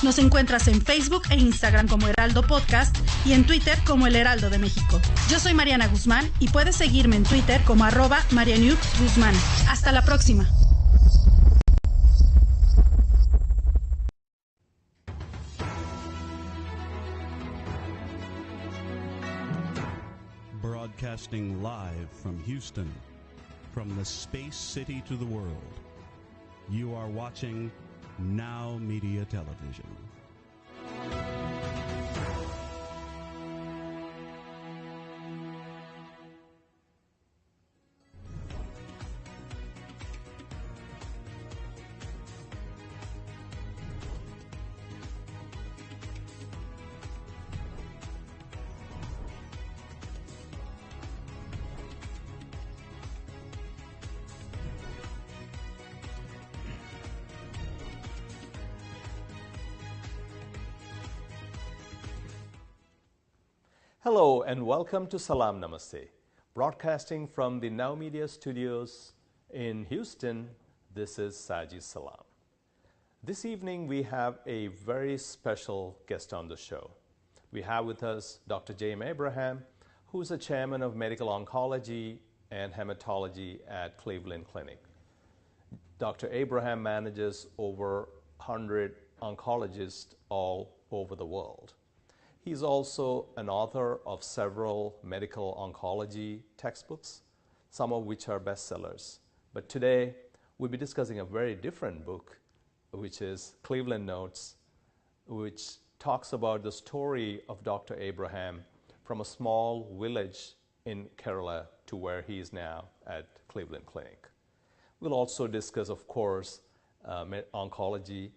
Nos encuentras en Facebook e Instagram como Heraldo Podcast y en Twitter como El Heraldo de México. Yo soy Mariana Guzmán y puedes seguirme en Twitter como @marianukguzmán. Hasta la próxima. Broadcasting live from Houston, from the space city to the world. You are watching Now Media Television. Hello and welcome to Salaam Namaste. Broadcasting from the Now Media studios in Houston, this is Saji Salam. This evening we have a very special guest on the show. We have with us Dr. Jame Abraham, who is the chairman of Medical Oncology and Hematology at Cleveland Clinic. Dr. Abraham manages over 100 oncologists all over the world. He's also an author of several medical oncology textbooks, some of which are bestsellers. But today, we'll be discussing a very different book, which is Cleveland Notes, which talks about the story of Dr. Abraham from a small village in Kerala to where he is now at Cleveland Clinic. We'll also discuss, of course, oncology,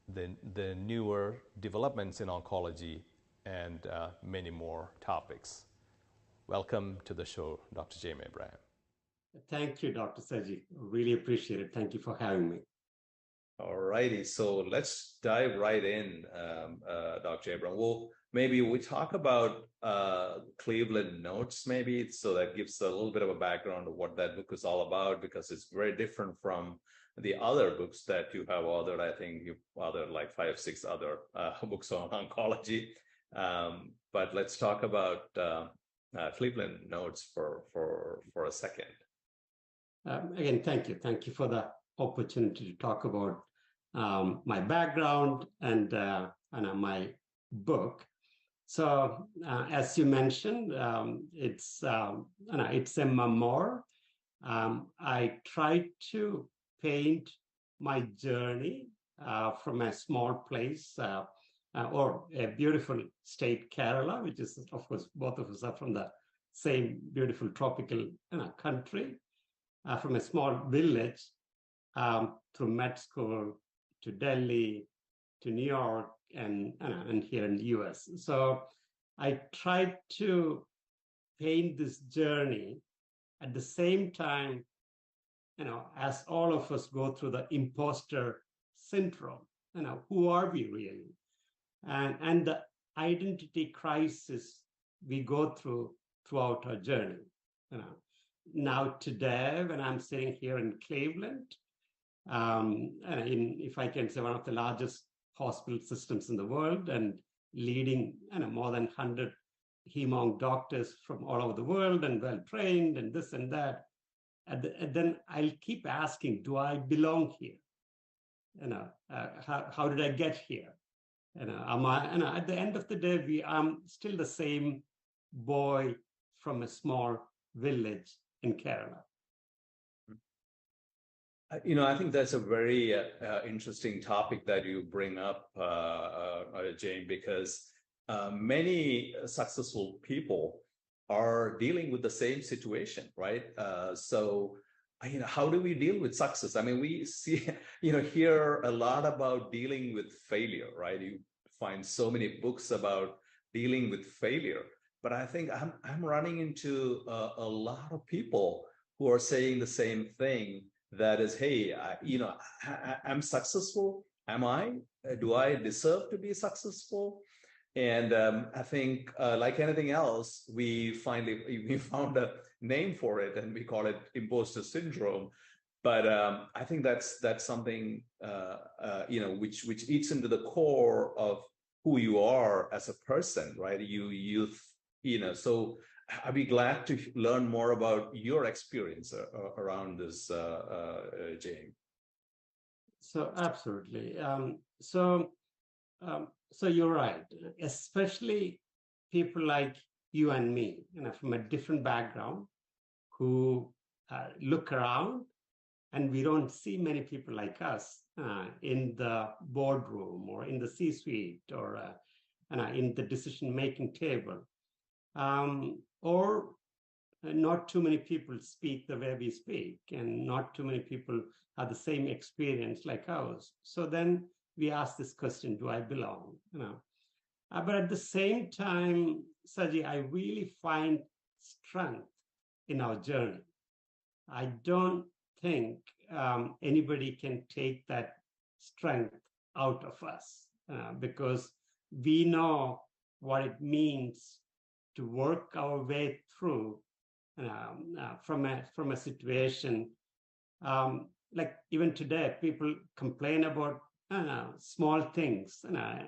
the newer developments in oncology, and many more topics. Welcome to the show, Dr. Jame Abraham. Thank you, Dr. Saji. Really appreciate it. Thank you for having me. All righty, so let's dive right in, Dr. Abraham. Well, maybe we talk about Cleveland Notes, maybe, so that gives a little bit of a background of what that book is all about, because it's very different from the other books that you have authored. I think you've authored like 5, 6 other books on oncology. But let's talk about Cleveland Notes for a second. Again, thank you. Thank you for the opportunity to talk about my background and my book. So, as you mentioned, it's a memoir. I try to paint my journey from a small place. Or a beautiful state, Kerala, which is, of course, both of us are from the same beautiful tropical country, from a small village through med school to Delhi, to New York, and here in the US. So I tried to paint this journey at the same time, as all of us go through the imposter syndrome. Who are we really? And the identity crisis we go throughout our journey. Now today, when I'm sitting here in Cleveland, if I can say, one of the largest hospital systems in the world, and leading more than 100 hem-onc doctors from all over the world and well-trained and this and that, and then I'll keep asking, do I belong here? How did I get here? At the end of the day, I'm still the same boy from a small village in Kerala. I think that's a very interesting topic that you bring up, Jane, because many successful people are dealing with the same situation, right? So how do we deal with success? I mean, we see, hear a lot about dealing with failure, right? You find so many books about dealing with failure, but I think I'm running into a lot of people who are saying the same thing. That is, hey, I'm successful. Am I? Do I deserve to be successful? And I think, like anything else, we found a name for it, and we call it imposter syndrome. But I think that's something which eats into the core of who you are as a person, right? So I'd be glad to learn more about your experience around this, Jane. So absolutely. So you're right, especially people like you and me, from a different background, who look around, and we don't see many people like us in the boardroom or in the C-suite or in the decision-making table. Or not too many people speak the way we speak, and not too many people have the same experience like ours. So then we ask this question, do I belong? But at the same time, Saji, I really find strength in our journey. I don't think anybody can take that strength out of us because we know what it means to work our way through from a situation. Like even today, people complain about small things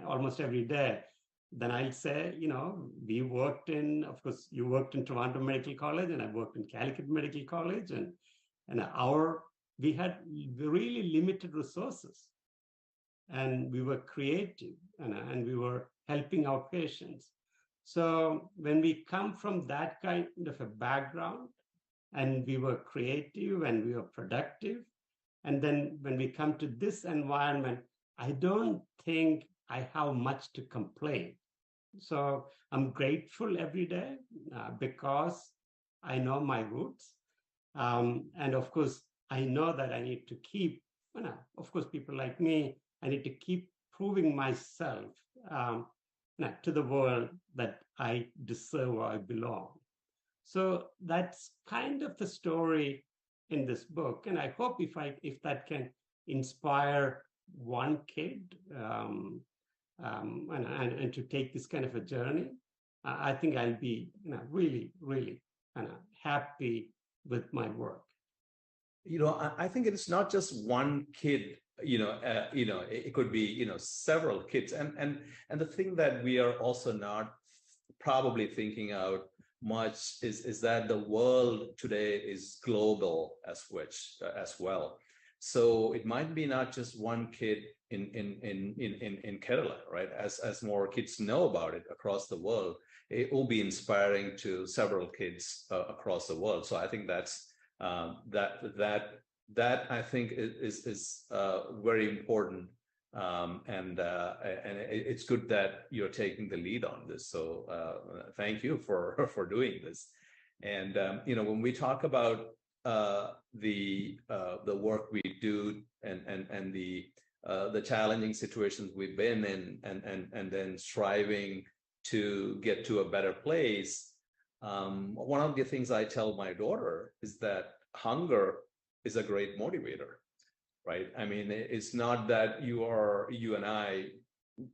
almost every day. Then I'll say, we worked of course, you worked in Toronto Medical College, and I worked in Calicut Medical College, and we had really limited resources, and we were creative, and we were helping our patients. So when we come from that kind of a background, and we were creative and we were productive, and then when we come to this environment, I don't think I have much to complain. So I'm grateful every day because I know my roots. And of course, I know that I need to keep, of course, people like me, I need to keep proving myself to the world that I deserve or I belong. So that's kind of the story in this book. And I hope if that can inspire one kid and to take this kind of a journey, I think I'll be really, really happy with my work. I think it's not just one kid. It could be several kids, and the thing that we are also not probably thinking out much is that the world today is global as well. So it might be not just one kid in Kerala, right? As more kids know about it across the world, it will be inspiring to several kids across the world. So I think that's that I think is very important, and it's good that you're taking the lead on this. So thank you for doing this. And when we talk about the work we do and the challenging situations we've been in, and then striving to get to a better place, one of the things I tell my daughter is that hunger is a great motivator, right? I mean, it's not that you and I,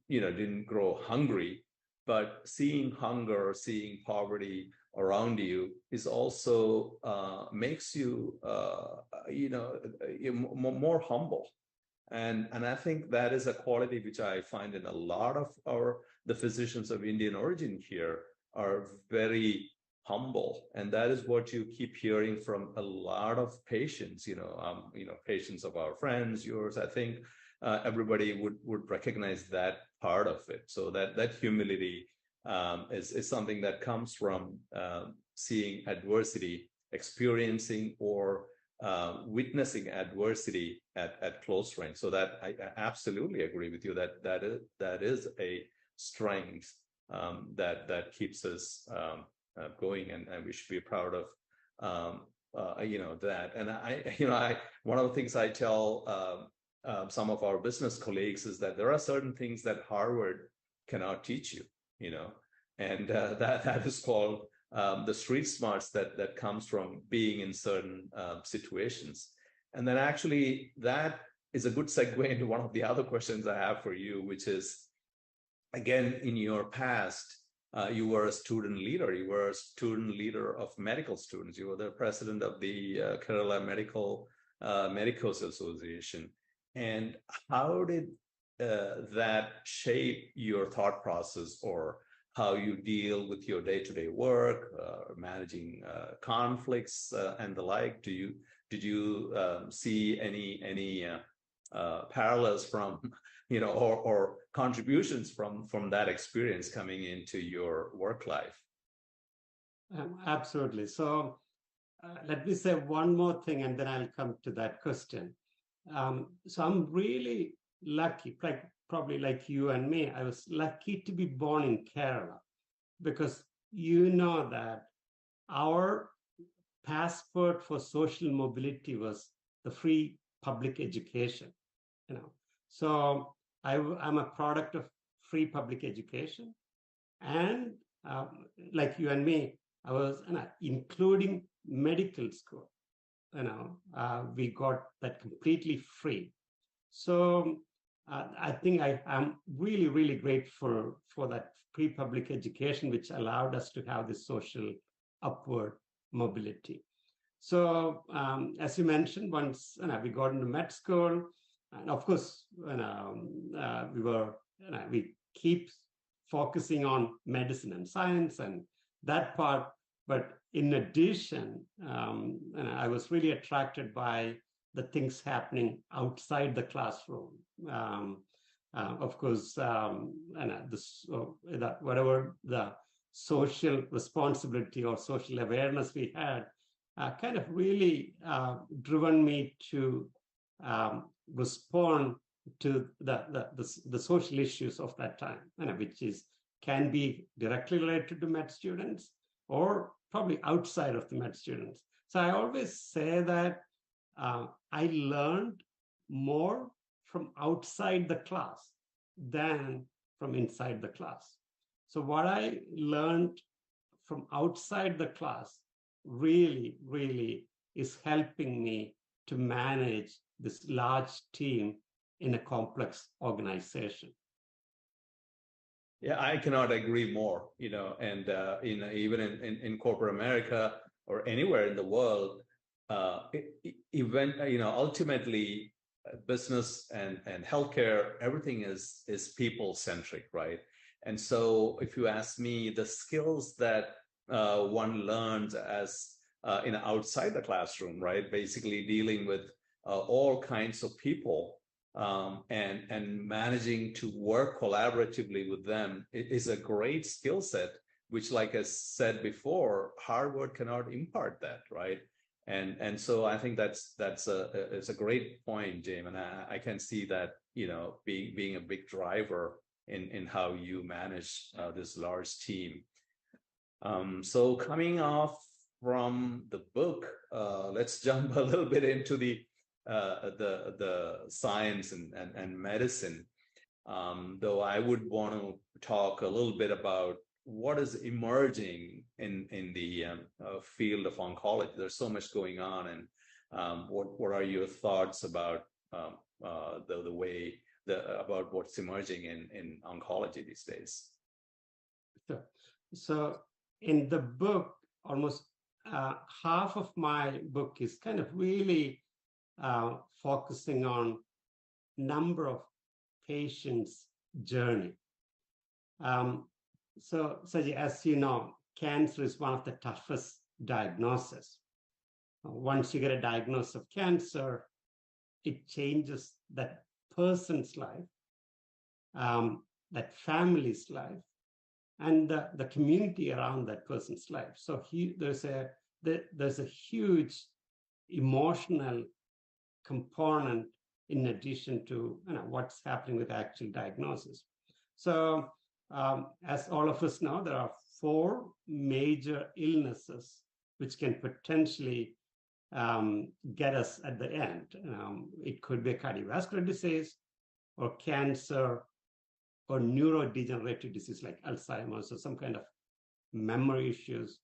didn't grow hungry, but seeing hunger, seeing poverty around you is also makes you, more humble. And I think that is a quality which I find in a lot of the physicians of Indian origin here are very humble, and that is what you keep hearing from a lot of patients. Patients of our friends, yours. I think everybody would recognize that part of it. So that humility is something that comes from seeing adversity, experiencing or witnessing adversity at close range. So that I absolutely agree with you that is a strength that keeps us going, and we should be proud of that. And I one of the things I tell some of our business colleagues is that there are certain things that Harvard cannot teach you, and that is called the street smarts that comes from being in certain situations. And then actually that is a good segue into one of the other questions I have for you, which is, again, in your past, you were a student leader. You were a student leader of medical students. You were the president of the Kerala Medical Medical Association. And how did that shape your thought process, or how you deal with your day-to-day work, managing conflicts and the like? Did you see any parallels from or contributions from that experience coming into your work life? Absolutely. So let me say one more thing, and then I'll come to that question. So I'm really lucky, probably like you and me. I was lucky to be born in Kerala, because you know that our passport for social mobility was the free public education. So I'm a product of free public education, and like you and me, I was including medical school. We got that completely free. So I think I'm really, really grateful for that free public education, which allowed us to have this social upward mobility. So as you mentioned, once we got into med school, and of course, we keep focusing on medicine and science and that part. But in addition, I was really attracted by the things happening outside the classroom. Of course, whatever the social responsibility or social awareness we had, kind of really driven me to respond to the social issues of that time, which can be directly related to med students or probably outside of the med students. So I always say that I learned more from outside the class than from inside the class. So what I learned from outside the class really, really is helping me to manage this large team in a complex organization. Yeah, I cannot agree more. And even in corporate America or anywhere in the world, ultimately, business and healthcare, everything is people centric, right? And so, if you ask me, the skills that one learns as outside the classroom, right, basically dealing with all kinds of people. And managing to work collaboratively with them is a great skill set, which, like I said before, Harvard cannot impart that, right? And so I think it's a great point, Jame, and I can see that being a big driver in how you manage this large team. So coming off from the book, let's jump a little bit into the science and medicine, though I would want to talk a little bit about what is emerging in the field of oncology. There's so much going on, and what are your thoughts about about what's emerging in oncology these days? Sure. So in the book, almost half of my book is kind of really focusing on number of patients' journey. So Saji, as you know, cancer is one of the toughest diagnoses. Once you get a diagnosis of cancer, it changes that person's life, that family's life, and the community around that person's life. So there's a huge emotional component in addition to what's happening with actual diagnosis. So as all of us know, there are 4 major illnesses which can potentially get us at the end. It could be a cardiovascular disease or cancer or neurodegenerative disease like Alzheimer's or some kind of memory issues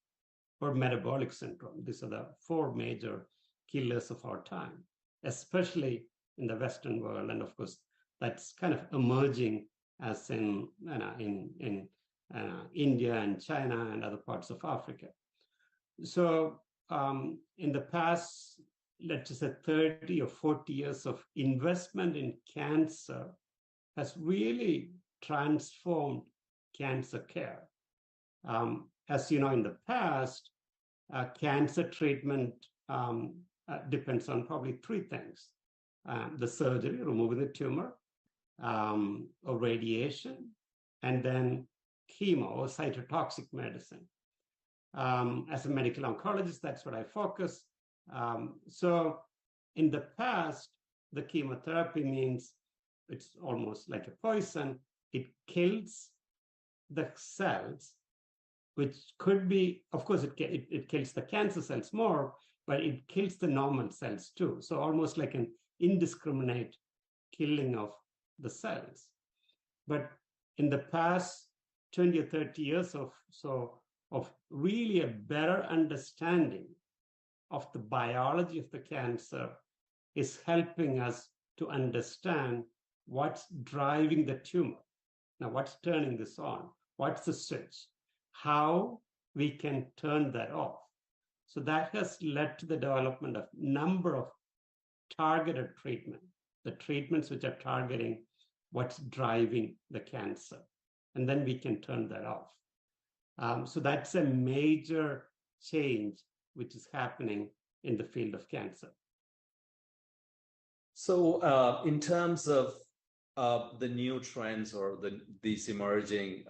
or metabolic syndrome. These are the 4 major killers of our time, especially in the Western world. And of course, that's kind of emerging as in India and China and other parts of Africa. So in the past, let's just say 30 or 40 years of investment in cancer has really transformed cancer care. As you know, in the past, cancer treatment depends on probably three things: the surgery, removing the tumor, or radiation, and then chemo or cytotoxic medicine. As a medical oncologist, that's what I focus. So in the past, the chemotherapy means it's almost like a poison. It kills the cells, which could be, of course, it kills the cancer cells more, but it kills the normal cells too. So almost like an indiscriminate killing of the cells. But in the past 20 or 30 years of really a better understanding of the biology of the cancer is helping us to understand what's driving the tumor. Now, what's turning this on? What's the switch? How we can turn that off. So that has led to the development of number of targeted treatment, the treatments which are targeting what's driving the cancer. And then we can turn that off. So that's a major change which is happening in the field of cancer. So in terms of the new trends or these emerging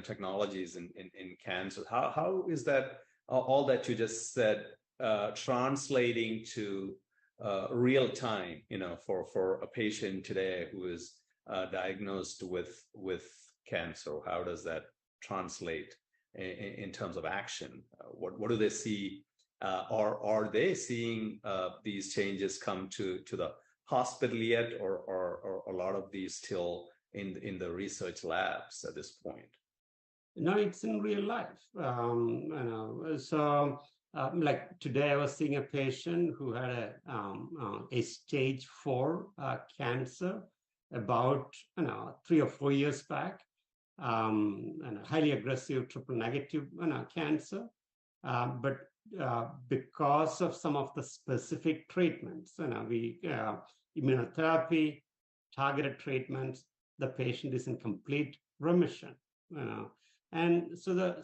technologies in cancer, how is that all that you just said translating to real time, for a patient today who is diagnosed with cancer? How does that translate in terms of action? What do they see? Are they seeing these changes come to the hospital yet, or a lot of these still in the research labs at this point? No, it's in real life. So like today, I was seeing a patient who had a stage 4 cancer about 3 or 4 years back, and a highly aggressive triple negative cancer. But because of some of the specific treatments, immunotherapy, targeted treatments, the patient is in complete remission. And so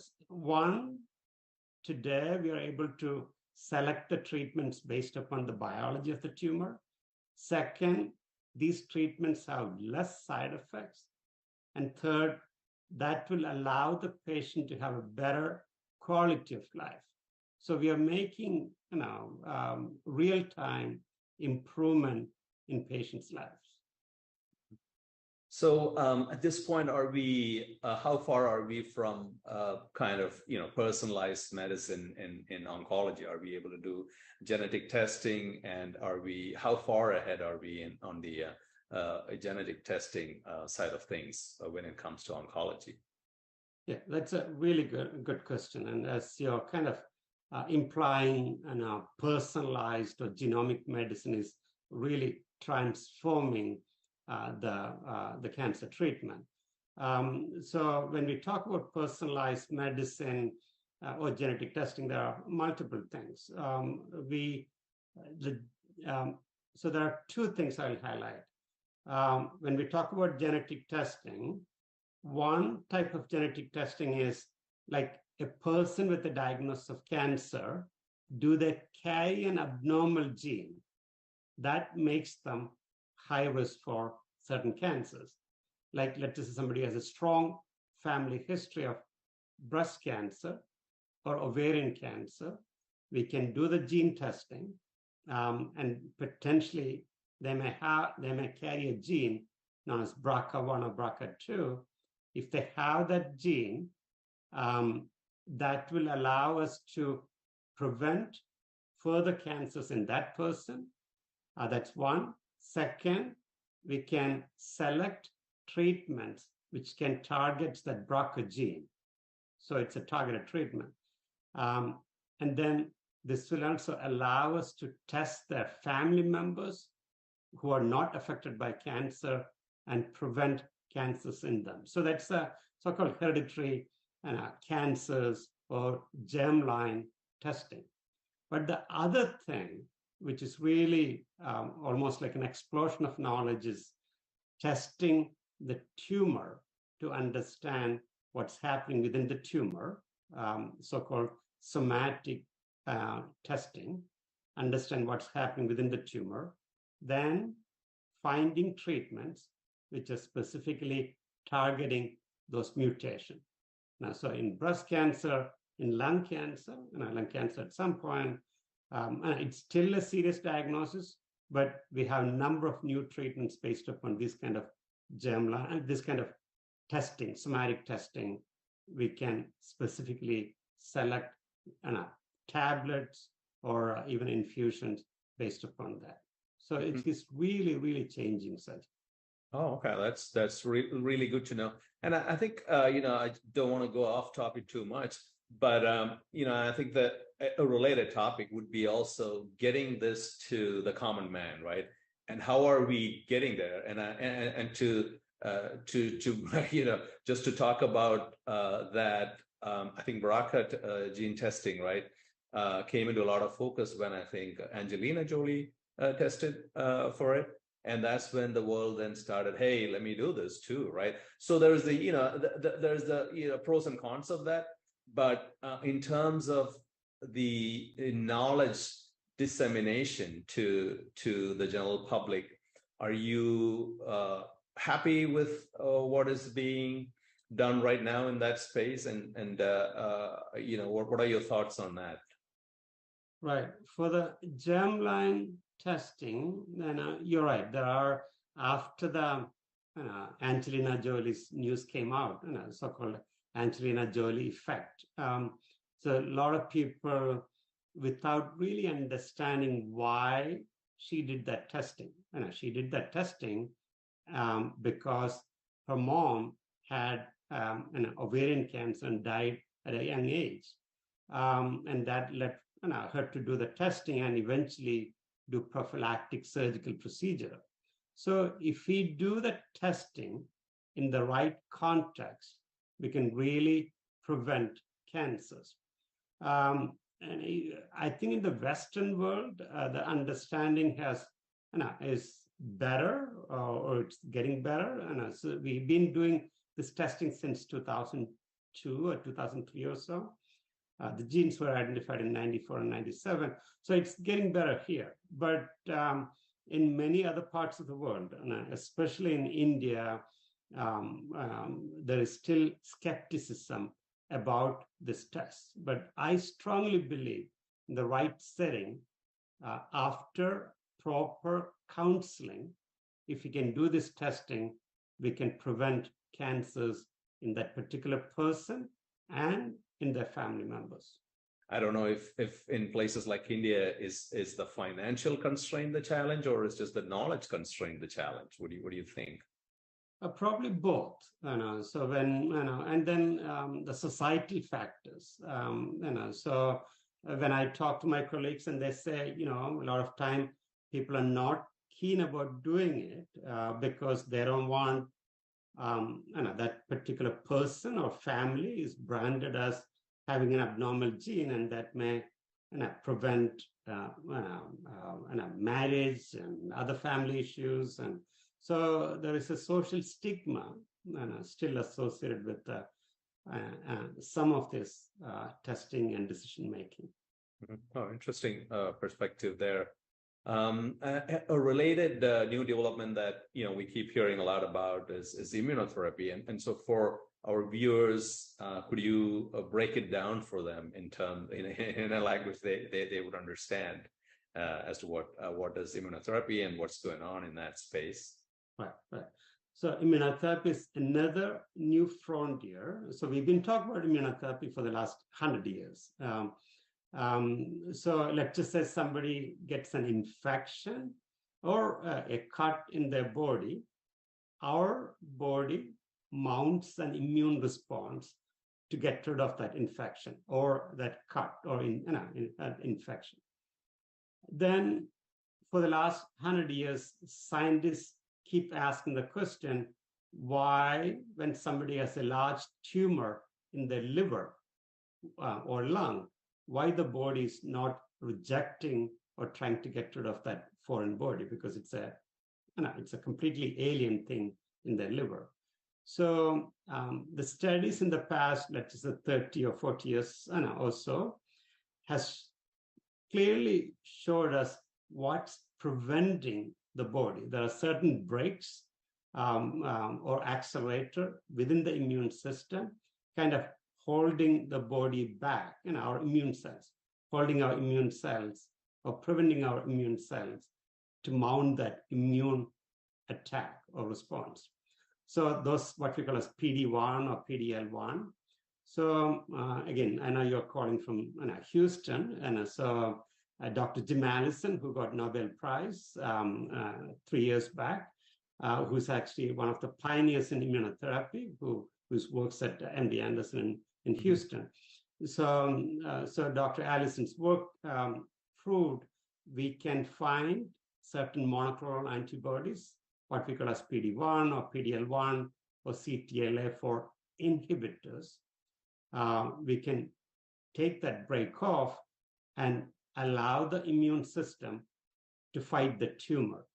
today we are able to select the treatments based upon the biology of the tumor. Second, these treatments have less side effects. And third, that will allow the patient to have a better quality of life. So we are making real-time improvement in patients' lives. So at this point, are we? How far are we from personalized medicine in oncology? Are we able to do genetic testing, and how far ahead are we on the genetic testing side of things when it comes to oncology? Yeah, that's a really good question. And as you're kind of implying, personalized or genomic medicine is really transforming the cancer treatment. So when we talk about personalized medicine or genetic testing, there are multiple things. So there are two things I'll highlight. When we talk about genetic testing, one type of genetic testing is like a person with a diagnosis of cancer, do they carry an abnormal gene that makes them high risk for certain cancers? Like, let's say somebody has a strong family history of breast cancer or ovarian cancer. We can do the gene testing, and potentially they may carry a gene known as BRCA1 or BRCA2. If they have that gene, that will allow us to prevent further cancers in that person. That's one. Second, we can select treatments which can target that BRCA gene. So it's a targeted treatment. And then this will also allow us to test their family members who are not affected by cancer and prevent cancers in them. So that's a so-called hereditary cancers or germline testing. But the other thing which is really almost like an explosion of knowledge, is testing the tumor to understand what's happening within the tumor, so-called somatic testing, understand what's happening within the tumor, then finding treatments which are specifically targeting those mutations. Now, so in breast cancer, in lung cancer, lung cancer at some point, it's still a serious diagnosis, but we have a number of new treatments based upon this kind of germline and this kind of testing, somatic testing. We can specifically select tablets or even infusions based upon that. So it's really, really changing, Saj. Oh, okay. That's really good to know. And I think, I don't want to go off topic too much, but, I think that a related topic would be also getting this to the common man, right? And how are we getting there? And to just to talk about that, I think BRCA gene testing, right, came into a lot of focus when I think Angelina Jolie tested for it. And that's when the world then started, hey, let me do this too, right? So there's there's the pros and cons of that. But in terms of the knowledge dissemination to the general public, are you happy with what is being done right now in that space? And what are your thoughts on that? Right. For the germline testing, then you're right. There are, after the Angelina Jolie's news came out, so-called Angelina Jolie effect. So a lot of people, without really understanding why she did that testing, she did that testing because her mom had an ovarian cancer and died at a young age, and that led her to do the testing and eventually do prophylactic surgical procedure. So if we do the testing in the right context, we can really prevent cancers. And I think in the Western world, the understanding is better, or it's getting better. And so we've been doing this testing since 2002 or 2003 or so. The genes were identified in 94 and 97. So it's getting better here. But in many other parts of the world, especially in India, there is still skepticism about this test. But I strongly believe in the right setting, after proper counseling, if we can do this testing, we can prevent cancers in that particular person and in their family members. I don't know if in places like India is the financial constraint the challenge, or is just the knowledge constraint the challenge? What do you think? Probably both. So when and then the society factors. So when I talk to my colleagues and they say, a lot of time people are not keen about doing it because they don't want that particular person or family is branded as having an abnormal gene, and that may prevent marriage and other family issues. And so there is a social stigma still associated with some of this testing and decision making. Oh, interesting perspective there. A related new development that we keep hearing a lot about is immunotherapy, and so for our viewers, could you break it down for them in a language they would understand as to what is immunotherapy and what's going on in that space? Right. So immunotherapy is another new frontier. So we've been talking about immunotherapy for the last 100 years. So let's just say somebody gets an infection or a cut in their body. Our body mounts an immune response to get rid of that infection or that cut or infection. Then for the last 100 years, scientists keep asking the question, why, when somebody has a large tumor in their liver or lung, why the body is not rejecting or trying to get rid of that foreign body because it's a completely alien thing in their liver. So the studies in the past, let's say 30 or 40 years or so, has clearly showed us what's preventing the body. There are certain brakes or accelerator within the immune system, kind of holding the body back, our immune cells, holding our immune cells or preventing our immune cells to mount that immune attack or response. So those what we call as PD-1 or PD-L1. So again, I know you're calling from Houston, and so Dr. Jame Abraham, who got Nobel Prize 3 years back, who's actually one of the pioneers in immunotherapy, who works at MD Anderson in Houston. So Dr. Allison's work proved we can find certain monoclonal antibodies, what we call as PD-1 or PD-L1 or CTLA-4 inhibitors. We can take that brake off and allow the immune system to fight the tumor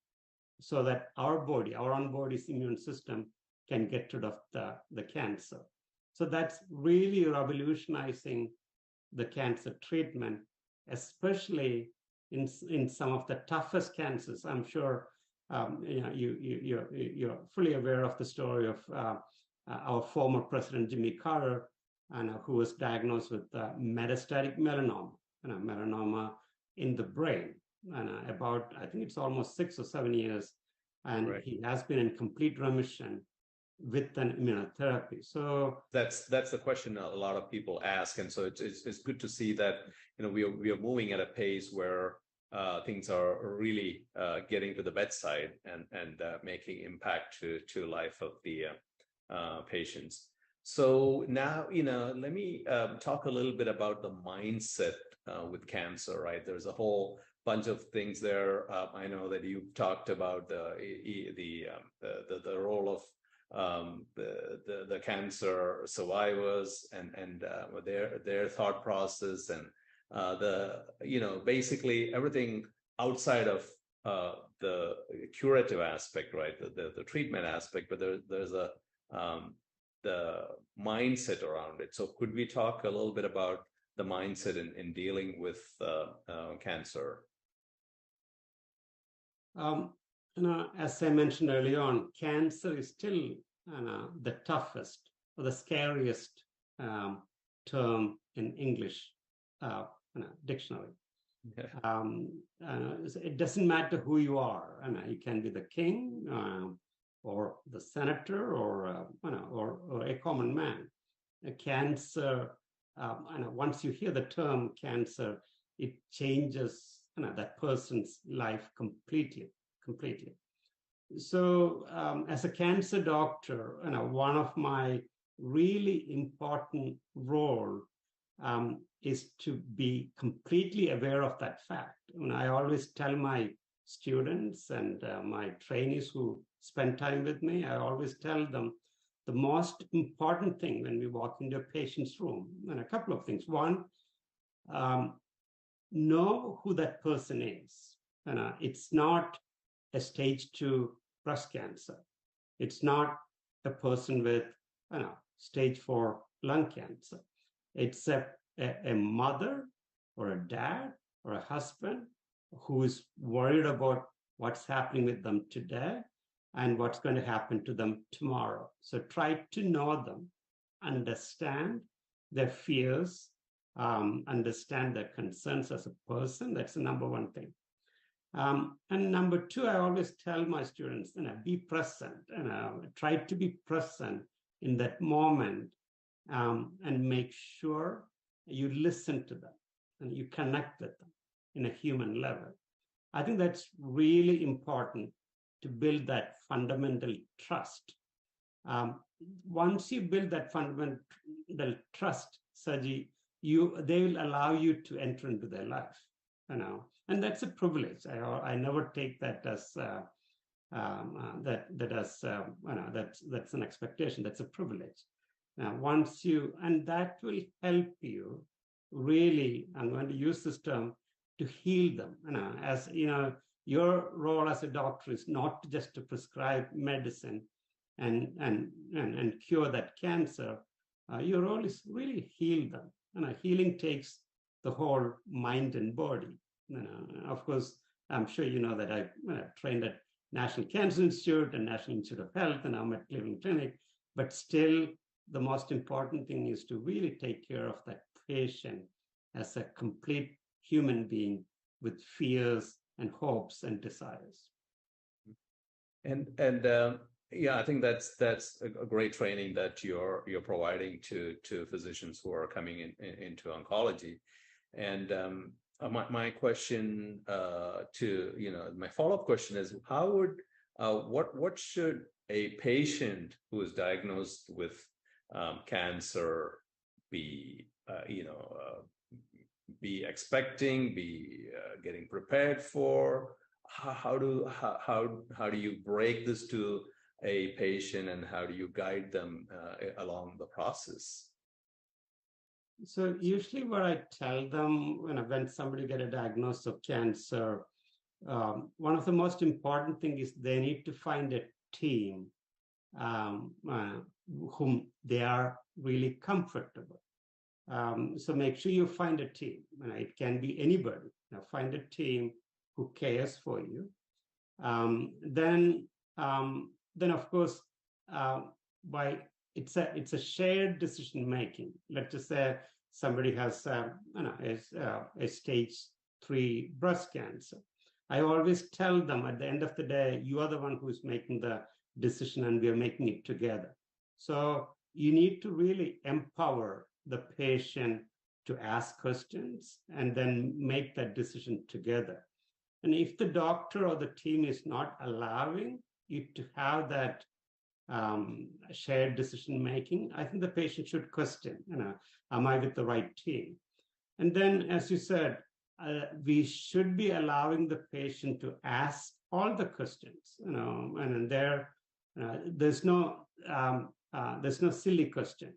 so that our own body's immune system can get rid of the cancer. So that's really revolutionizing the cancer treatment, especially in some of the toughest cancers. I'm sure you're fully aware of the story of our former president, Jimmy Carter, who was diagnosed with metastatic melanoma, melanoma in the brain, about, I think it's almost 6 or 7 years, and right. He has been in complete remission with an immunotherapy. So that's the question a lot of people ask, and so it's good to see that we are moving at a pace where things are really getting to the bedside and making impact to life of the patients. So now, let me talk a little bit about the mindset with cancer, right? There's a whole bunch of things there. I know that you've talked about the role of the cancer survivors and their thought process and basically everything outside of the curative aspect, right? The treatment aspect, but there's the mindset around it. So could we talk a little bit about the mindset in dealing with cancer? As I mentioned earlier on, cancer is still the toughest or the scariest term in English dictionary. Yeah. It doesn't matter who you are. You can be the king or the senator or a common man. Cancer, once you hear the term cancer, it changes that person's life completely. So as a cancer doctor, one of my really important role is to be completely aware of that fact. I always tell my students and my trainees who spend time with me, I always tell them the most important thing when we walk into a patient's room, and a couple of things. One, know who that person is. It's not a stage 2 breast cancer. It's not a person with stage 4 lung cancer. It's a mother or a dad or a husband who is worried about what's happening with them today and what's going to happen to them tomorrow. So try to know them, understand their fears, understand their concerns as a person. That's the number one thing. And number two, I always tell my students, be present, try to be present in that moment, and make sure you listen to them and you connect with them in a human level. I think that's really important to build that fundamental trust. Once you build that fundamental trust, Saji, they will allow you to enter into their life, and that's a privilege. I never take that as that's an expectation. That's a privilege. And that will help you really. I'm going to use this term, to heal them. As you know, your role as a doctor is not just to prescribe medicine and cure that cancer. Your role is really heal them. Healing takes the whole mind and body. Of course, I'm sure you know that I trained at National Cancer Institute and National Institute of Health, and I'm at Cleveland Clinic. But still, the most important thing is to really take care of that patient as a complete human being with fears and hopes and desires. And yeah, I think that's a great training that you're providing to physicians who are coming into oncology. And my question my follow-up question is, how would what should a patient who is diagnosed with cancer be expecting, be getting prepared for? How do you break this to a patient, and how do you guide them along the process? So usually what I tell them when somebody get a diagnosis of cancer, one of the most important things is they need to find a team whom they are really comfortable. So make sure you find a team. It can be anybody. Find a team who cares for you. Then of course, it's a shared decision making. Let's just say somebody has a stage 3 breast cancer. I always tell them at the end of the day, you are the one who is making the decision, and we are making it together. So you need to really empower the patient to ask questions and then make that decision together. And if the doctor or the team is not allowing you to have that shared decision making, I think the patient should question, am I with the right team? And then, as you said, we should be allowing the patient to ask all the questions, and there's no silly question,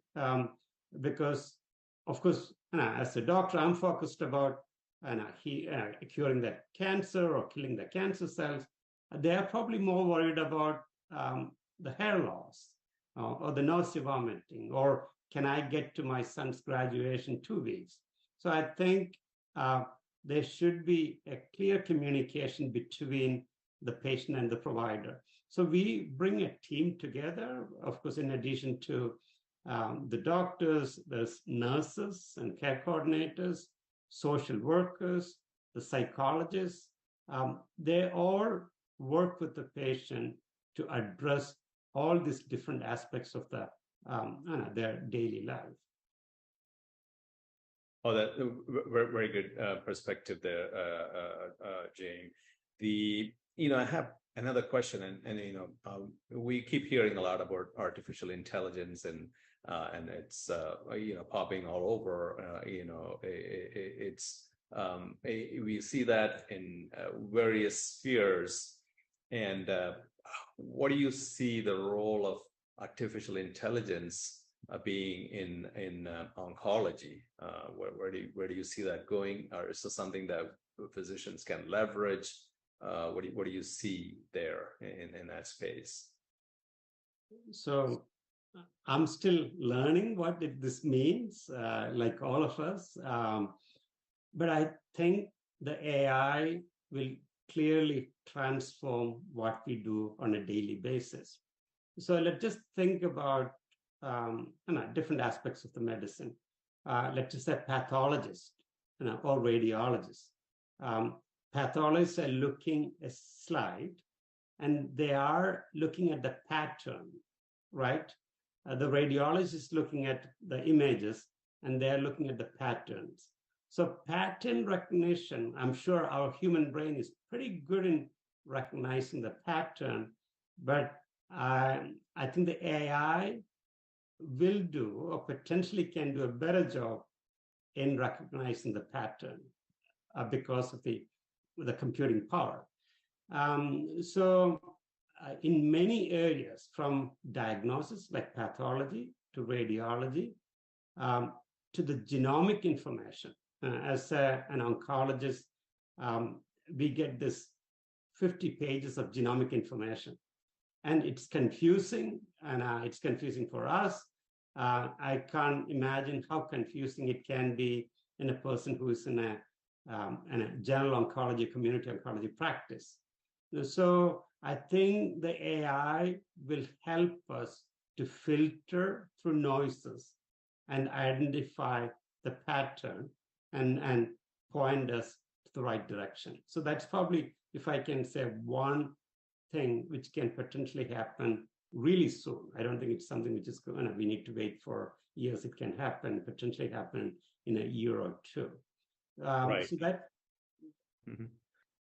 because, of course, as a doctor, I'm focused about curing that cancer or killing the cancer cells. They are probably more worried about the hair loss or the nausea vomiting, or can I get to my son's graduation 2 weeks? So I think there should be a clear communication between the patient and the provider. So we bring a team together, of course, in addition to the doctors, there's nurses and care coordinators, social workers, the psychologists. They all work with the patient to address all these different aspects of their daily life. Oh, that very, very good perspective there, Jame. I have another question, and we keep hearing a lot about artificial intelligence, and it's popping all over. We see that in various spheres. And what do you see the role of artificial intelligence being in oncology? Where do you see that going? Or is this something that physicians can leverage? What do you see there in that space? So I'm still learning what this means, like all of us. But I think the AI will clearly transform what we do on a daily basis. So let's just think about different aspects of the medicine. Let's just say pathologists or radiologists. Pathologists are looking at a slide, and they are looking at the pattern, right? The radiologist is looking at the images, and they're looking at the patterns. So pattern recognition, I'm sure our human brain is pretty good in recognizing the pattern, but I think the AI will do, or potentially can do, a better job in recognizing the pattern because of the computing power. So in many areas, from diagnosis like pathology to radiology to the genomic information, as an oncologist, we get this 50 pages of genomic information. And it's confusing, and it's confusing for us. I can't imagine how confusing it can be in a person who is in a general oncology, community oncology practice. So I think the AI will help us to filter through noises and identify the pattern and point us to the right direction. So that's probably, if I can say, one thing which can potentially happen really soon. I don't think it's something which is going to, we need to wait for years. It can happen, potentially happen in a year or two. Right. So that. Mm-hmm.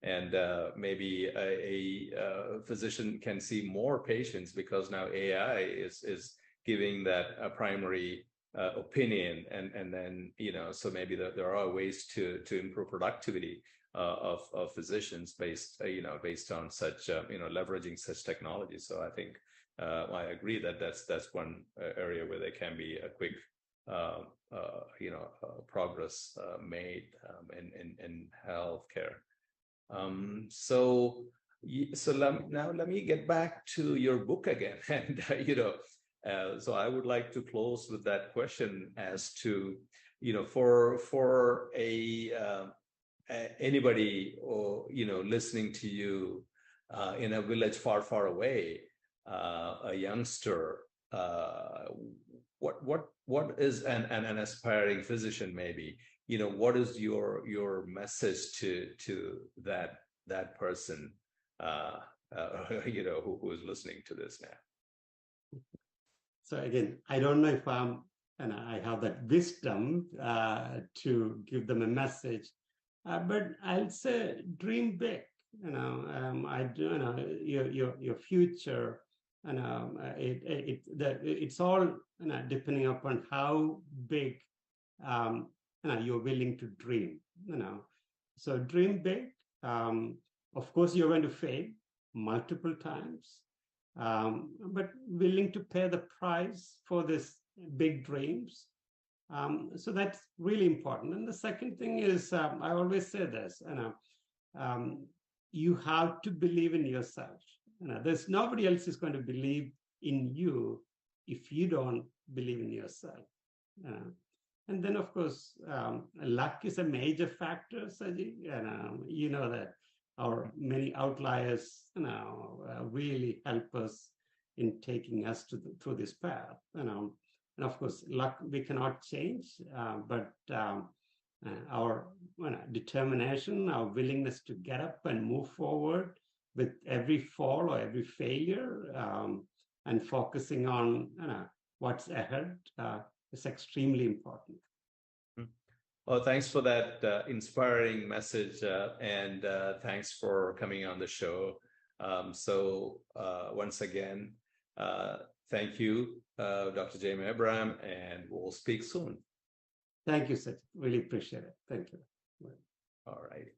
And maybe a physician can see more patients because now AI is giving that a primary opinion, and then, so maybe there are ways to improve productivity of physicians based on such leveraging such technology. So I think I agree that that's one area where there can be a quick progress made in healthcare. So let me get back to your book again, and so I would like to close with that question as to for anybody or listening to you in a village far away, a youngster, what is an aspiring physician, maybe, what is your message to that person who is listening to this now? So again, I don't know if I have that wisdom to give them a message, but I'll say dream big. I do your future, it's all depending upon how big you're willing to dream. So dream big. Of course, you're going to fail multiple times, but willing to pay the price for this big dreams. So that's really important. And the second thing is, I always say this, you have to believe in yourself. There's nobody else is going to believe in you if you don't believe in yourself. And then, of course, luck is a major factor, Saji. You know that our many outliers really help us in taking us through this path. And of course, luck we cannot change, but our determination, our willingness to get up and move forward with every fall or every failure, and focusing on what's ahead is extremely important. Well, thanks for that inspiring message, and thanks for coming on the show. So once again, thank you, Dr. Jame Abraham, and we'll speak soon. Thank you, Saji. Really appreciate it. Thank you. All right.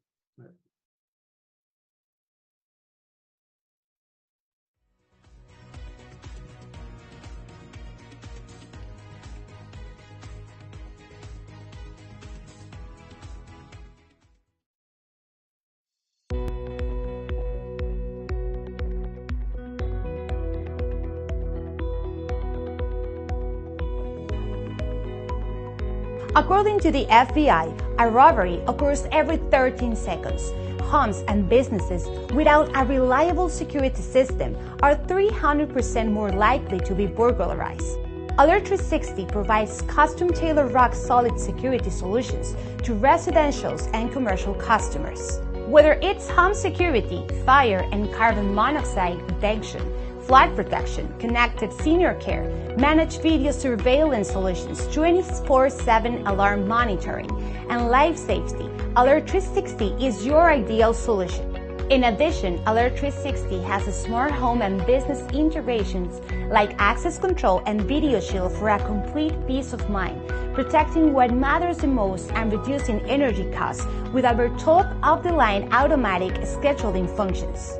According to the FBI, a robbery occurs every 13 seconds. Homes and businesses without a reliable security system are 300% more likely to be burglarized. Alert 360 provides custom-tailored rock-solid security solutions to residential and commercial customers. Whether it's home security, fire and carbon monoxide detection, flood protection, connected senior care, managed video surveillance solutions, 24/7 alarm monitoring, and life safety, Alert 360 is your ideal solution. In addition, Alert 360 has smart home and business integrations like access control and video shield for a complete peace of mind, protecting what matters the most and reducing energy costs with our top-of-the-line automatic scheduling functions.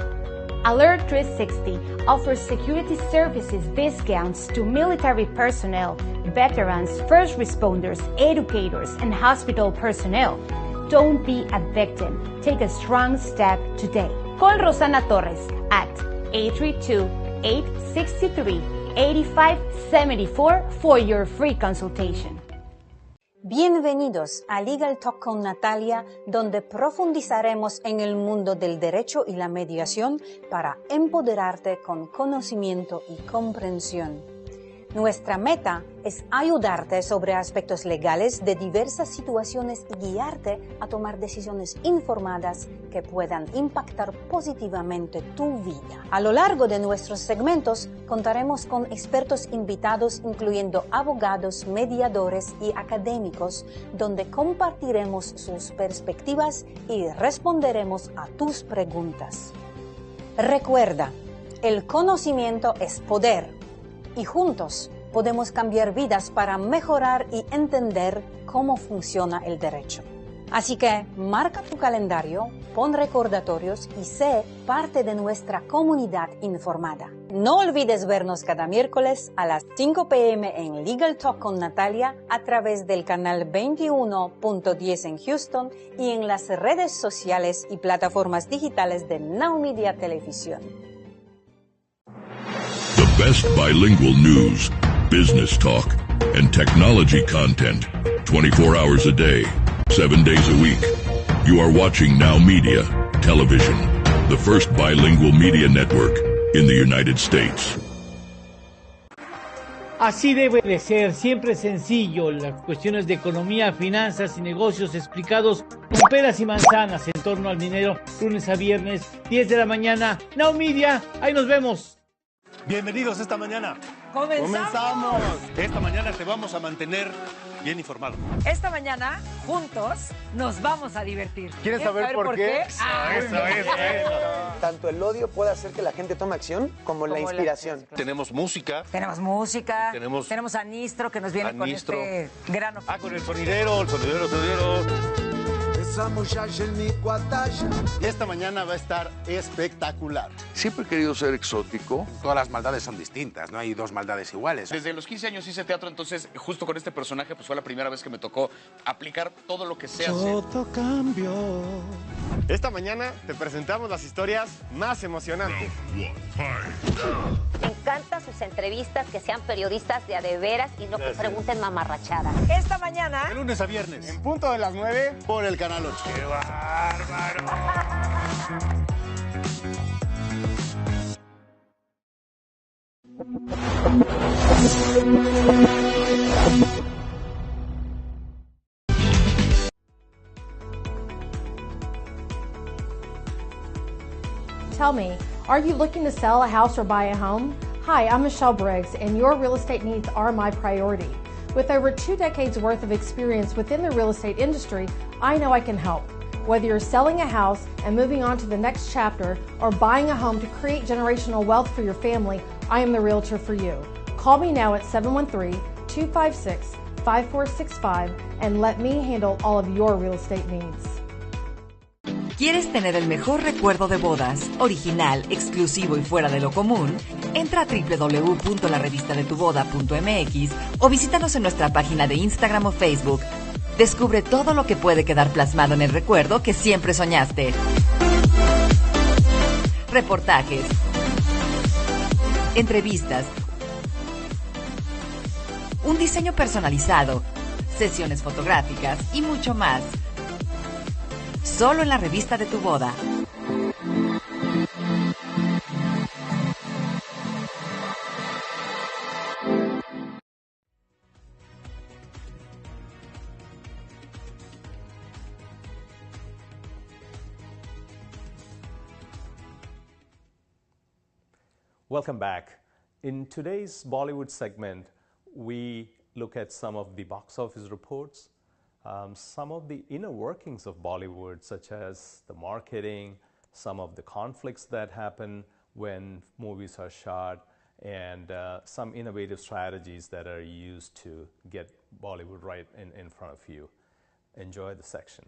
Alert 360 offers security services discounts to military personnel, veterans, first responders, educators, and hospital personnel. Don't be a victim. Take a strong step today. Call Rosana Torres at 832-863-8574 for your free consultation. Bienvenidos a Legal Talk con Natalia, donde profundizaremos en el mundo del derecho y la mediación para empoderarte con conocimiento y comprensión. Nuestra meta es ayudarte sobre aspectos legales de diversas situaciones y guiarte a tomar decisiones informadas que puedan impactar positivamente tu vida. A lo largo de nuestros segmentos contaremos con expertos invitados, incluyendo abogados, mediadores y académicos, donde compartiremos sus perspectivas y responderemos a tus preguntas. Recuerda, el conocimiento es poder. Y juntos podemos cambiar vidas para mejorar y entender cómo funciona el derecho. Así que marca tu calendario, pon recordatorios y sé parte de nuestra comunidad informada. No olvides vernos cada miércoles a las 5 p.m. en Legal Talk con Natalia a través del canal 21.10 en Houston y en las redes sociales y plataformas digitales de Now Media Televisión. The best bilingual news, business talk, and technology content 24 hours a day, 7 days a week. You are watching Now Media Television, the first bilingual media network in the United States. Así debe de ser, siempre sencillo, las cuestiones de economía, finanzas y negocios explicados con peras y manzanas en torno al dinero, lunes a viernes, 10 de la mañana. Now Media, ahí nos vemos. Bienvenidos esta mañana. ¡Comenzamos! Esta mañana te vamos a mantener bien informado. Esta mañana, juntos, nos vamos a divertir. ¿Quieres saber por qué? Eso. Tanto el odio puede hacer que la gente tome acción como la inspiración. Tenemos música. Tenemos a Nistro que nos viene con este gran oficio. Con el sonidero. Esa muchacha en mi cuatalla. Y esta mañana va a estar espectacular. Siempre he querido ser exótico. Todas las maldades son distintas, no hay dos maldades iguales. Desde los 15 años hice teatro, entonces justo con este personaje pues fue la primera vez que me tocó aplicar todo lo que sé hacer. Todo cambió. Esta mañana te presentamos las historias más emocionantes. Me encantan sus entrevistas, que sean periodistas de a de veras y no que pregunten mamarrachadas. Esta mañana, de lunes a viernes, en punto de las 9 por el canal 8. ¡Qué bárbaro! Tell me, are you looking to sell a house or buy a home? Hi, I'm Michelle Briggs, and your real estate needs are my priority. With over 2 decades worth of experience within the real estate industry, I know I can help. Whether you're selling a house and moving on to the next chapter or buying a home to create generational wealth for your family, I am the realtor for you. Call me now at 713-256-5465 and let me handle all of your real estate needs. ¿Quieres tener el mejor recuerdo de bodas, original, exclusivo y fuera de lo común? Entra a www.larevistadetuboda.mx o visítanos en nuestra página de Instagram o Facebook. Descubre todo lo que puede quedar plasmado en el recuerdo que siempre soñaste. Reportajes, entrevistas, un diseño personalizado, sesiones fotográficas y mucho más. Solo en la revista de tu boda. Welcome back. In today's Bollywood segment, we look at some of the box office reports, some of the inner workings of Bollywood, such as the marketing, some of the conflicts that happen when movies are shot, and some innovative strategies that are used to get Bollywood right in front of you. Enjoy the section.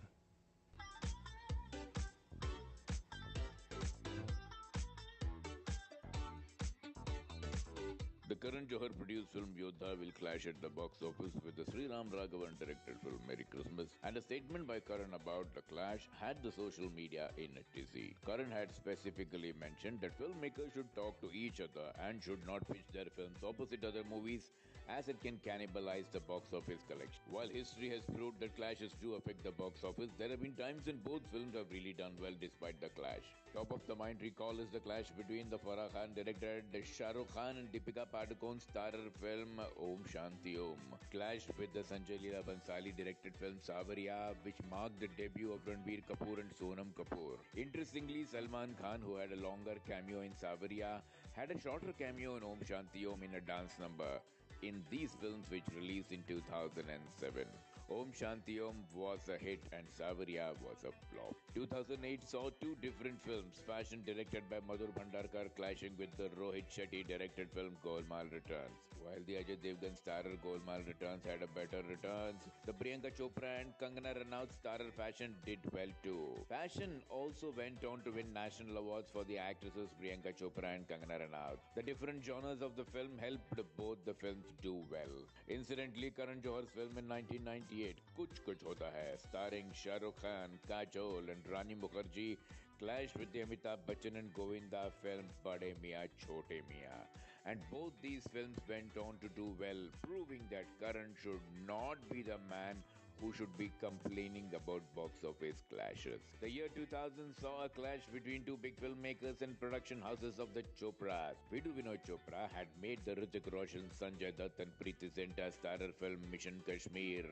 The Karan Johar-produced film Yodha will clash at the box office with the Sri Ram Raghavan directed film Merry Christmas, and a statement by Karan about the clash had the social media in a tizzy. Karan had specifically mentioned that filmmakers should talk to each other and should not pitch their films opposite other movies, as it can cannibalize the box office collection. While history has proved that clashes do affect the box office, there have been times when both films have really done well despite the clash. Top of the mind recall is the clash between the Farah Khan directed Shah Rukh Khan and Deepika Padukone starrer film Om Shanti Om. Clashed with the Sanjay Leela Bhansali directed film Savarya, which marked the debut of Ranbir Kapoor and Sonam Kapoor. Interestingly, Salman Khan, who had a longer cameo in Savarya, had a shorter cameo in Om Shanti Om in a dance number in these films, which released in 2007. Om Shanti Om was a hit and Savarya was a flop. 2008 saw two different films, Fashion directed by Madhur Bhandarkar clashing with the Rohit Shetty directed film Golmaal Returns. While the Ajay Devgan starrer Golmaal Returns had a better returns, the Priyanka Chopra and Kangana Ranaut starrer Fashion did well too. Fashion also went on to win national awards for the actresses Priyanka Chopra and Kangana Ranaut. The different genres of the film helped both the films do well. Incidentally, Karan Johar's film in 1998, Kuch Kuch Hota Hai, starring Shah Rukh Khan, Kajol and Rani Mukherjee, clashed with the Amitabh Bachchan and Govinda film Bade Miyan Chote Miyan. And both these films went on to do well, proving that Karan should not be the man who should be complaining about box office clashes. The year 2000 saw a clash between two big filmmakers and production houses of the Chopras. Vidu Vinod Chopra had made the Hrithik Roshan, Sanjay Dutt and Preeti Zinta starrer film Mission Kashmir,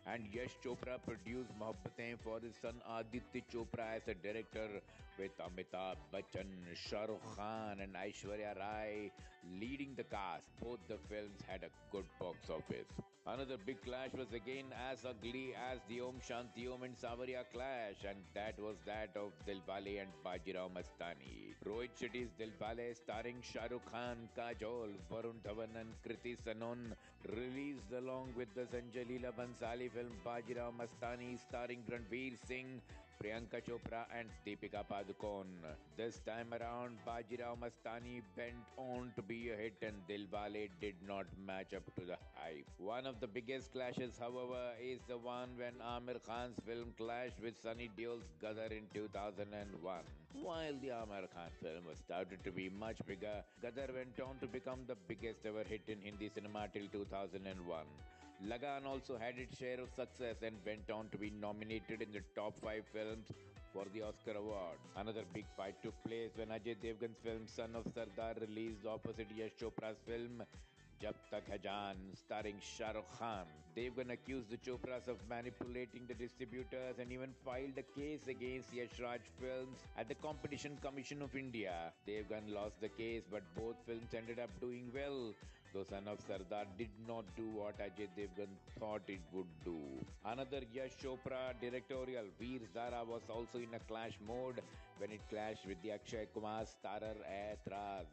and Yash Chopra produced Mohabbatein for his son Aditya Chopra as a director, with Amitabh Bachchan, Shah Rukh Khan and Aishwarya Rai leading the cast. Both the films had a good box office. Another big clash was again as ugly as the Om Shanti Om and Savarya clash, and that was that of Dilwale and Bajirao Mastani. Rohit Shetty's Dilwale, starring Shah Rukh Khan, Kajol, Varun Dhawan and Kriti Sanon, released along with the Sanjay Leela Bhansali film Bajirao Mastani, starring Ranveer Singh, Priyanka Chopra and Deepika Padukone. This time around, Bajirao Mastani went on to be a hit and Dilwale did not match up to the hype. One of the biggest clashes, however, is the one when Amir Khan's film clashed with Sunny Deol's Gadar in 2001. While the Amir Khan film was touted to be much bigger, Gadar went on to become the biggest ever hit in Hindi cinema till 2001. Lagan also had its share of success and went on to be nominated in the top 5 films for the Oscar award. Another big fight took place when Ajay Devgan's film Son of Sardar released opposite Yash Chopra's film Jab Tak Hai Jaan, starring Shah Rukh Khan. Devgan accused the Chopras of manipulating the distributors and even filed a case against Yash Raj Films at the Competition Commission of India. Devgan lost the case, but both films ended up doing well, though Son of Sardar did not do what Ajay Devgan thought it would do. Another Yash Chopra directorial, Veer Zara, was also in a clash mode when it clashed with the Akshay Kumar starrer Aitraz.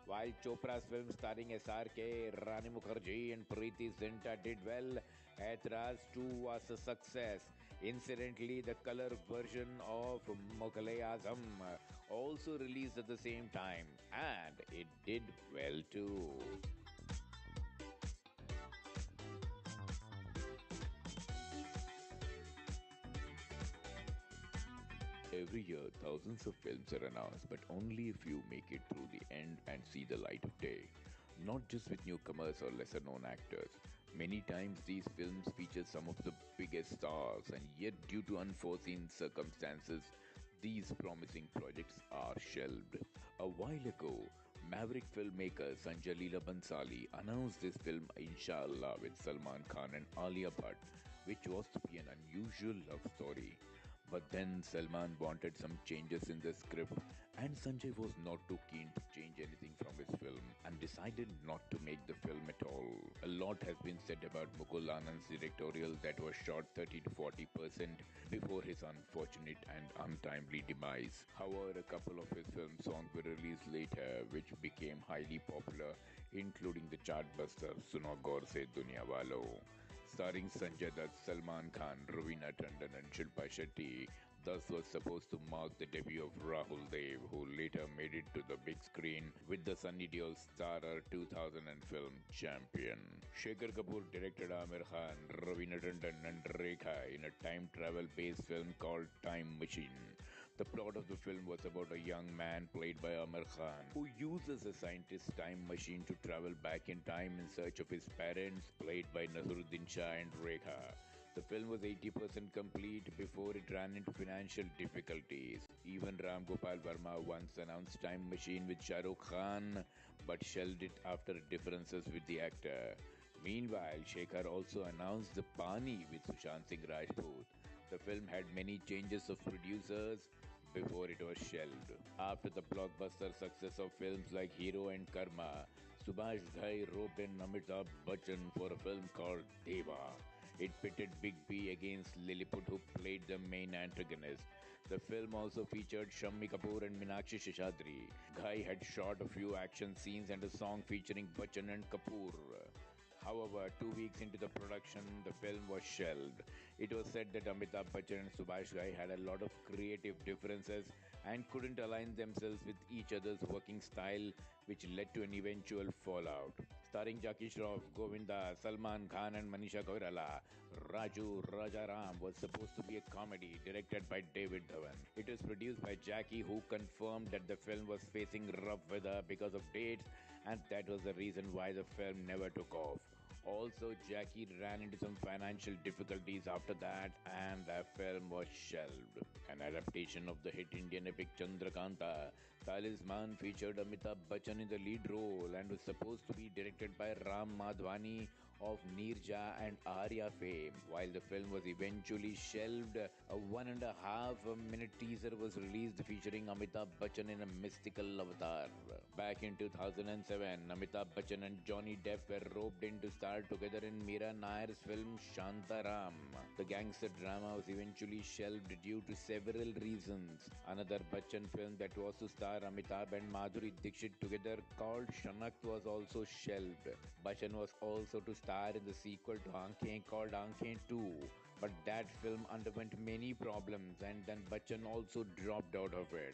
While Chopra's film starring SRK, Rani Mukherjee and Preeti Zinta did well, Aitraz too was a success. Incidentally, the color version of Mughal-e-Azam also released at the same time, and it did well too. Every year, thousands of films are announced, but only a few make it through the end and see the light of day. Not just with newcomers or lesser-known actors. Many times these films feature some of the biggest stars, and yet due to unforeseen circumstances, these promising projects are shelved. A while ago, maverick filmmaker Sanjay Leela Bhansali announced this film Inshallah with Salman Khan and Alia Bhatt, which was to be an unusual love story. But then Salman wanted some changes in the script, and Sanjay was not too keen to change anything from his film and decided not to make the film at all. A lot has been said about Mukul Anand's directorial that was shot 30 to 40% before his unfortunate and untimely demise. However, a couple of his film songs were released later, which became highly popular, including the chartbuster Suno Gaur Se Duniya Walo. Starring Sanjay Dutt, Salman Khan, Ravina Tandon and Shilpa Shetty, thus was supposed to mark the debut of Rahul Dev, who later made it to the big screen with the Sunny Deol starrer 2000 film Champion. Shekhar Kapoor directed Aamir Khan, Raveena Tandon and Rekha in a time travel-based film called Time Machine. The plot of the film was about a young man played by Aamir Khan who uses a scientist's time machine to travel back in time in search of his parents, played by Naseeruddin Shah and Rekha. The film was 80% complete before it ran into financial difficulties. Even Ram Gopal Verma once announced Time Machine with Shah Rukh Khan but shelved it after differences with the actor. Meanwhile, Shekhar also announced The Pani with Sushant Singh Rajput. The film had many changes of producers before it was shelved. After the blockbuster success of films like Hero and Karma, Subhash Ghai roped in Amitabh Bachchan for a film called Deva. It pitted Big B against Lilliput, who played the main antagonist. The film also featured Shammi Kapoor and Meenakshi Seshadri. Ghai had shot a few action scenes and a song featuring Bachchan and Kapoor. However, 2 weeks into the production, the film was shelved. It was said that Amitabh Bachchan and Subhash Ghai had a lot of creative differences and couldn't align themselves with each other's working style, which led to an eventual fallout. Starring Jackie Shroff, Govinda, Salman Khan and Manisha Koirala, Raju Rajaram was supposed to be a comedy directed by David Dhawan. It was produced by Jackie, who confirmed that the film was facing rough weather because of dates, and that was the reason why the film never took off. Also, Jackie ran into some financial difficulties after that, and the film was shelved. An adaptation of the hit Indian epic Chandrakanta, Talisman featured Amitabh Bachchan in the lead role and was supposed to be directed by Ram Madhvani of Neerja and Arya fame. While the film was eventually shelved, a 1.5-minute teaser was released featuring Amitabh Bachchan in a mystical avatar. Back in 2007, Amitabh Bachchan and Johnny Depp were roped in to star together in Meera Nair's film Shantaram. The gangster drama was eventually shelved due to several reasons. Another Bachchan film that was to star Amitabh and Madhuri Dixit together called Shanak was also shelved. Bachchan was also to star in the sequel to Aankhein called Aankhein 2, but that film underwent many problems and then Bachchan also dropped out of it.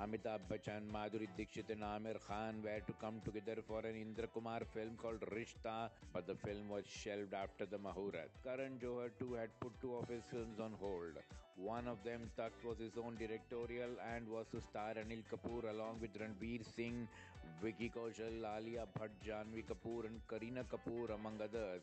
Amitabh Bachchan, Madhuri Dixit and Aamir Khan were to come together for an Indra Kumar film called Rishta, but the film was shelved after the Mahurat. Karan Johar too had put 2 of his films on hold. One of them, Takht, was his own directorial and was to star Anil Kapoor along with Ranveer Singh, Vicky Kaushal, Alia Bhatt, Janhvi Kapoor and Kareena Kapoor among others,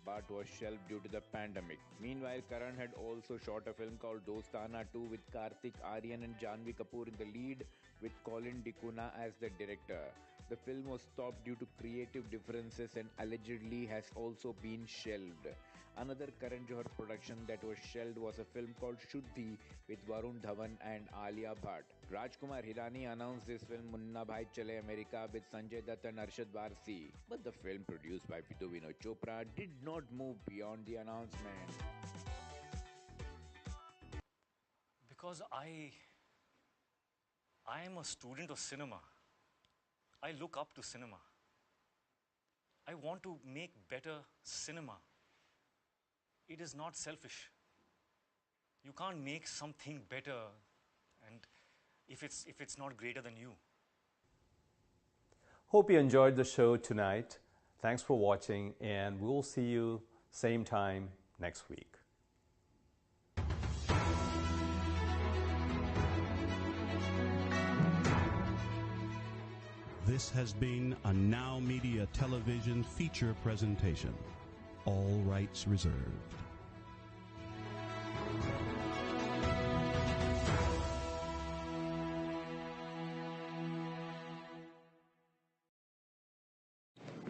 but was shelved due to the pandemic. Meanwhile, Karan had also shot a film called Dostana 2 with Karthik Aaryan and Janhvi Kapoor in the lead, with Colin D'Cunha as the director. The film was stopped due to creative differences and allegedly has also been shelved. Another Karan Johar production that was shelved was a film called Shuddhi with Varun Dhawan and Alia Bhatt. Rajkumar Hirani announced this film Munna Bhai Chale America with Sanjay Dutt and Arshad Varsi, but the film produced by Vidhu Vinod Chopra did not move beyond the announcement. Because I am a student of cinema. I look up to cinema. I want to make better cinema. It is not selfish. You can't make something better and if it's not greater than you. Hope you enjoyed the show tonight. Thanks for watching, and we'll see you same time next week. This has been a Now Media Television feature presentation. All rights reserved.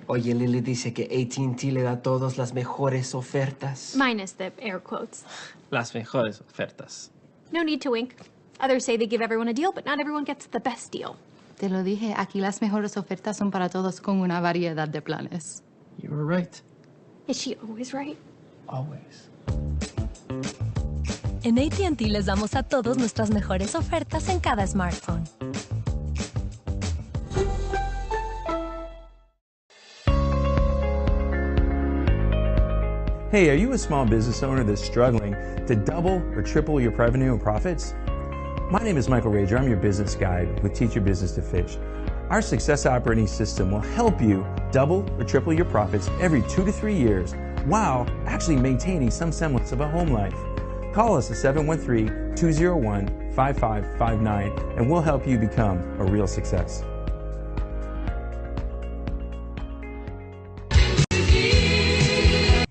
Oye, Lily dice que AT&T le da a todos las mejores ofertas. Minus the air quotes. Las mejores ofertas. No need to wink. Others say they give everyone a deal, but not everyone gets the best deal. Te lo dije, aquí las mejores ofertas son para todos con una variedad de planes. You were right. Is she always right? Always. En AT&T les damos a todos nuestras mejores ofertas en cada smartphone. Hey, are you a small business owner that's struggling to double or triple your revenue and profits? My name is Michael Rager. I'm your business guide with Teach Your Business to Fish. Our success operating system will help you double or triple your profits every 2 to 3 years while actually maintaining some semblance of a home life. Call us at 713-201-5559 and we'll help you become a real success.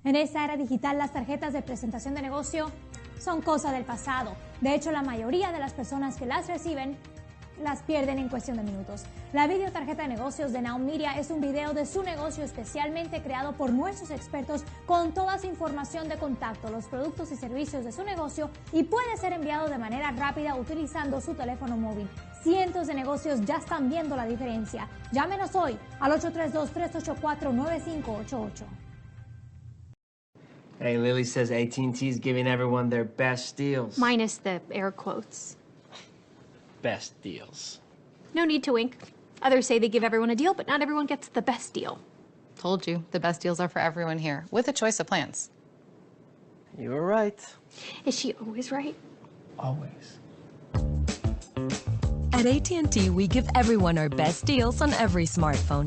En esta era digital, las tarjetas de presentación de negocio son cosa del pasado. De hecho, la mayoría de las personas que las reciben las pierden en cuestión de minutos. La videotarjeta de negocios de Now Media es un video de su negocio especialmente creado por nuestros expertos con toda su información de contacto, los productos y servicios de su negocio y puede ser enviado de manera rápida utilizando su teléfono móvil. Cientos de negocios ya están viendo la diferencia. Llámenos hoy al 832-384-9588. Hey, Lily says AT&T is giving everyone their best deals. Minus the air quotes. Best deals. No need to wink. Others say they give everyone a deal, but not everyone gets the best deal. Told you, the best deals are for everyone here, with a choice of plans. You were right. Is she always right? Always. At AT&T, we give everyone our best deals on every smartphone.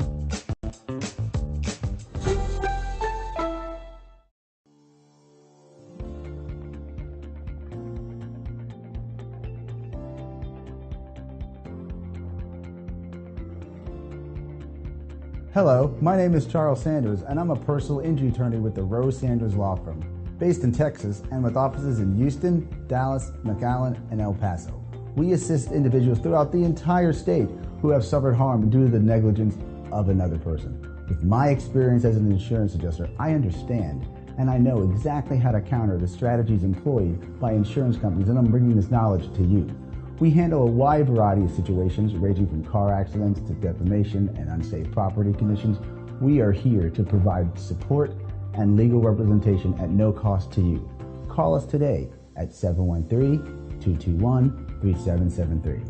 Hello, my name is Charles Sanders, and I'm a personal injury attorney with the Rose Sanders Law Firm, based in Texas and with offices in Houston, Dallas, McAllen, and El Paso. We assist individuals throughout the entire state who have suffered harm due to the negligence of another person. With my experience as an insurance adjuster, I understand and I know exactly how to counter the strategies employed by insurance companies, and I'm bringing this knowledge to you. We handle a wide variety of situations, ranging from car accidents to defamation and unsafe property conditions. We are here to provide support and legal representation at no cost to you. Call us today at 713-221-3773.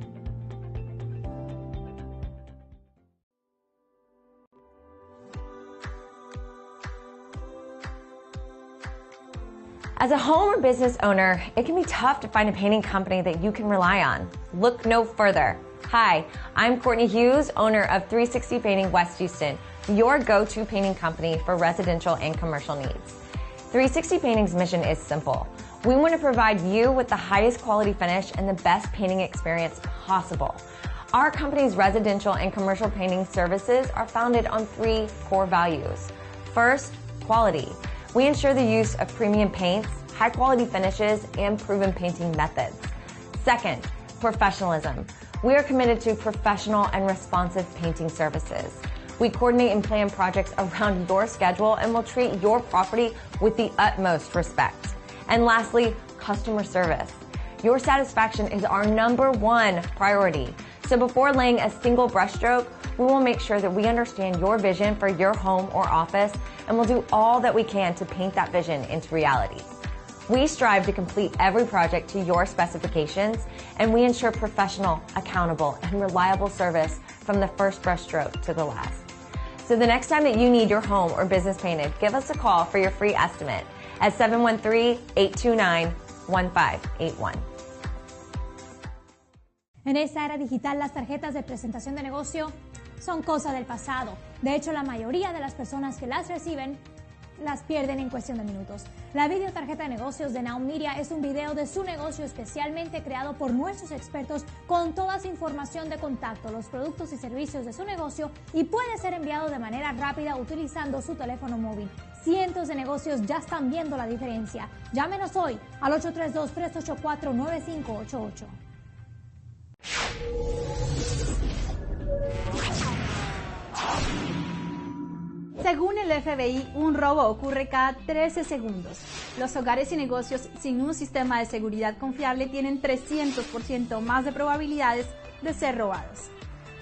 As a home or business owner, it can be tough to find a painting company that you can rely on. Look no further. Hi, I'm Courtney Hughes, owner of 360 Painting West Houston, your go-to painting company for residential and commercial needs. 360 Painting's mission is simple. We want to provide you with the highest quality finish and the best painting experience possible. Our company's residential and commercial painting services are founded on 3 core values. First, quality. We ensure the use of premium paints, high-quality finishes, and proven painting methods. Second, professionalism. We are committed to professional and responsive painting services. We coordinate and plan projects around your schedule and will treat your property with the utmost respect. And lastly, customer service. Your satisfaction is our #1 priority. So before laying a single brushstroke, we will make sure that we understand your vision for your home or office, and we'll do all that we can to paint that vision into reality. We strive to complete every project to your specifications, and we ensure professional, accountable, and reliable service from the first brushstroke to the last. So the next time that you need your home or business painted, give us a call for your free estimate at 713-829-1581. En esta era digital, las tarjetas de presentación de negocio son cosa del pasado. De hecho, la mayoría de las personas que las reciben las pierden en cuestión de minutos. La videotarjeta de negocios de Now Media es un video de su negocio especialmente creado por nuestros expertos con toda su información de contacto, los productos y servicios de su negocio y puede ser enviado de manera rápida utilizando su teléfono móvil. Cientos de negocios ya están viendo la diferencia. Llámenos hoy al 832-384-9588. Según el FBI, un robo ocurre cada 13 segundos. Los hogares y negocios sin un sistema de seguridad confiable tienen 300% más de probabilidades de ser robados.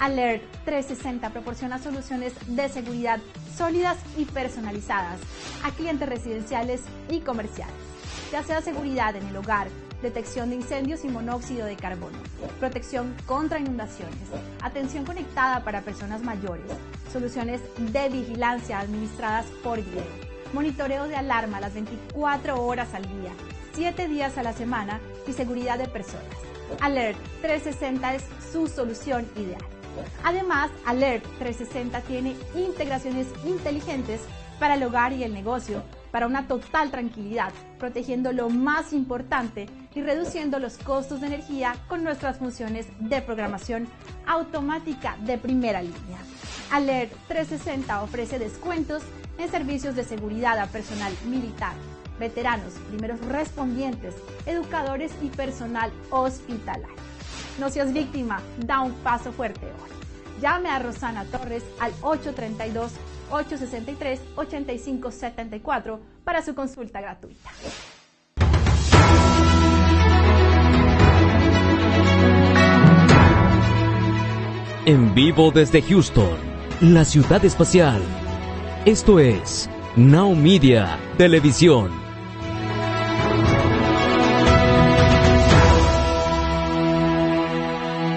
Alert 360 proporciona soluciones de seguridad sólidas y personalizadas a clientes residenciales y comerciales, ya sea seguridad en el hogar, detección de incendios y monóxido de carbono, protección contra inundaciones, atención conectada para personas mayores, soluciones de vigilancia administradas por video. monitoreo de alarma las 24 horas al día, 7 días a la semana y seguridad de personas. Alert 360 es su solución ideal. Además, Alert 360 tiene integraciones inteligentes para el hogar y el negocio, para una total tranquilidad, protegiendo lo más importante y reduciendo los costos de energía con nuestras funciones de programación automática de primera línea. Alert 360 ofrece descuentos en servicios de seguridad a personal militar, veteranos, primeros respondientes, educadores y personal hospitalario. No seas víctima, da un paso fuerte hoy. Llame a Rosana Torres al 832-863-8574 para su consulta gratuita. En vivo desde Houston, la ciudad espacial. Esto es Now Media Televisión.